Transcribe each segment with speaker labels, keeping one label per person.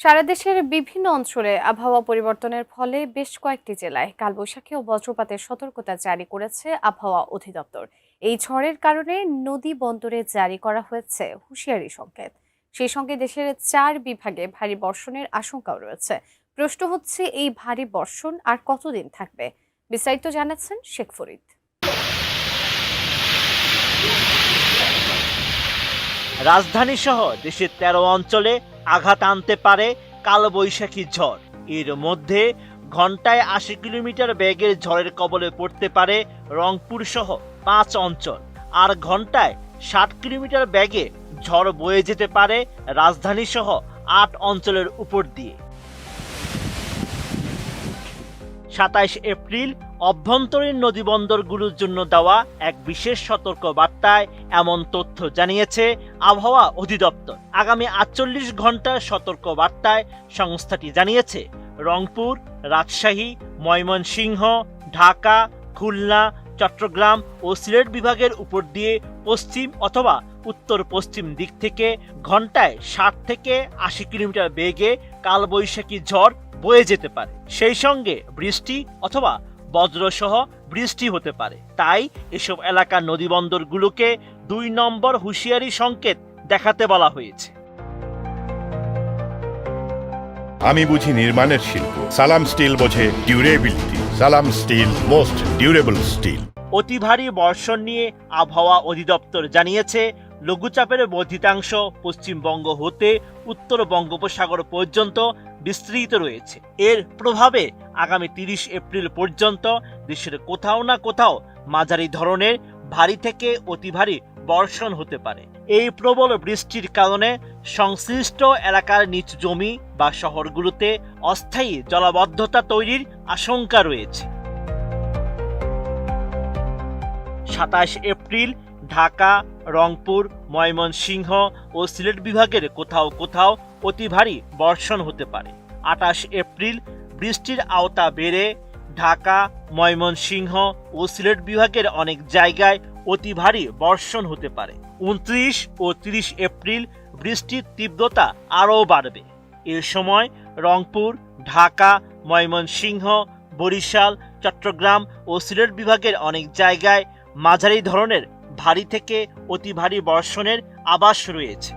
Speaker 1: সারা দেশের বিভিন্ন অঞ্চলে আবহাওয়া পরিবর্তনের ফলে বেশ কয়েকটি জেলায় কালবৈশাখী ও বজ্রপাতের সতর্কতা জারি করেছে আবহাওয়া অধিদপ্তর। এই ঝড়ের কারণে নদী বন্দরে জারি করা হয়েছে হুঁশিয়ারি সংকেত। সেই সঙ্গে দেশের 4 বিভাগে ভারী বর্ষণের আশঙ্কাও রয়েছে। প্রশ্ন হচ্ছে, এই ভারী বর্ষণ আর কতদিন থাকবে? বিস্তারিত জানাচ্ছেন শেখ ফরিদ।
Speaker 2: রাজধানী সহ দেশের 13 অঞ্চলে আঘাত আনতে পারে কালবৈশাখী ঝড়। এর মধ্যে ঘন্টায় 80 কিলোমিটার বেগের ঝড়ের কবলে পড়তে পারে রংপুর সহ 5 অঞ্চল, আর ঘন্টায় 60 কিলোমিটার বেগে ঝড় বয়ে যেতে পারে রাজধানী সহ 8 অঞ্চলের উপর দিয়ে। 27 এপ্রিল অভ্যন্তরীণ নদীবন্দরগুলোর জন্য দেওয়া এক বিশেষ সতর্ক বার্তায় এমন তথ্য জানিয়েছে আবহাওয়া অধিদপ্তর। আগামী 48 ঘন্টার সতর্ক বার্তায় সংস্থাটি জানিয়েছে, রংপুর, রাজশাহী, ময়মনসিংহ, ঢাকা, খুলনা, চট্টগ্রাম ও সিলেট বিভাগের উপর দিয়ে পশ্চিম অথবা উত্তর পশ্চিম দিক থেকে ঘন্টায় 60 থেকে 80 কিলোমিটার বেগে কালবৈশাখী ঝড় বয়ে যেতে পারে। সেই সঙ্গে বৃষ্টি অথবা বজ্রসহ বৃষ্টি হতে পারে। তাই এসব এলাকার নদীবন্দরগুলোকে 2 নম্বর হুঁশিয়ারি সংকেত দেখাতে বলা হয়েছে।
Speaker 3: আমি বুঝি নির্মাণের শিল্প, সালাম স্টিল বোঝে ডিউরেবিলিটি। সালাম স্টিল, মোস্ট ডিউরেবল স্টিল।
Speaker 2: অতি ভারী বর্ষণ নিয়ে আবহাওয়া অধিদপ্তর জানিয়েছে, লঘুচাপের বর্ধিতাংশ পশ্চিমবঙ্গ হতে উত্তর বঙ্গোপসাগর পর্যন্ত বিস্তৃত রয়েছে। এর প্রভাবে আগামী 30 এপ্রিল পর্যন্ত দেশের কোথাও না কোথাও মাঝারি ধরনের ভারী থেকে অতি ভারী বর্ষণ হতে পারে। এই প্রবল বৃষ্টির কারণে সংশ্লিষ্ট এলাকার নিচু জমি বা শহরগুলোতে অস্থায়ী জলাবদ্ধতা তৈরির আশঙ্কা রয়েছে। 27 এপ্রিল ঢাকা, রংপুর, ময়মনসিংহ ও সিলেট বিভাগের কোথাও কোথাও অতি ভারী বর্ষণ হতে পারে। 28 এপ্রিল বৃষ্টির আওতা বেড়ে ঢাকা, ময়মনসিংহ ও সিলেট বিভাগের অনেক জায়গায় অতি ভারী বর্ষণ হতে পারে। 29 ও 30 এপ্রিল বৃষ্টির তীব্রতা আরও বাড়বে। এর সময় রংপুর, ঢাকা, ময়মনসিংহ, বরিশাল, চট্টগ্রাম ও সিলেট বিভাগের অনেক জায়গায় মাঝারি ধরনের ভারী থেকে অতি ভারী বর্ষণের আভাস রয়েছে।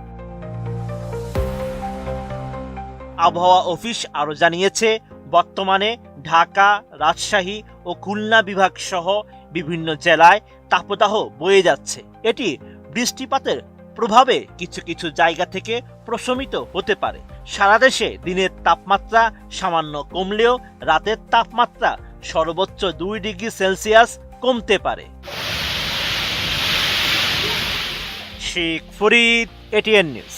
Speaker 2: আবহাওয়া অফিস আরও জানিয়েছে, বর্তমানে ঢাকা, রাজশাহী ও খুলনা বিভাগ সহ বিভিন্ন জেলায় তাপদাহ বয়ে যাচ্ছে। এটি বৃষ্টিপাতের প্রভাবে কিছু কিছু জায়গা থেকে প্রশমিত হতে পারে। সারা দেশে দিনের তাপমাত্রা সামান্য কমলেও রাতের তাপমাত্রা সর্বোচ্চ 2 ডিগ্রি সেলসিয়াস কমতে পারে। Sheikh Farid, ATN news.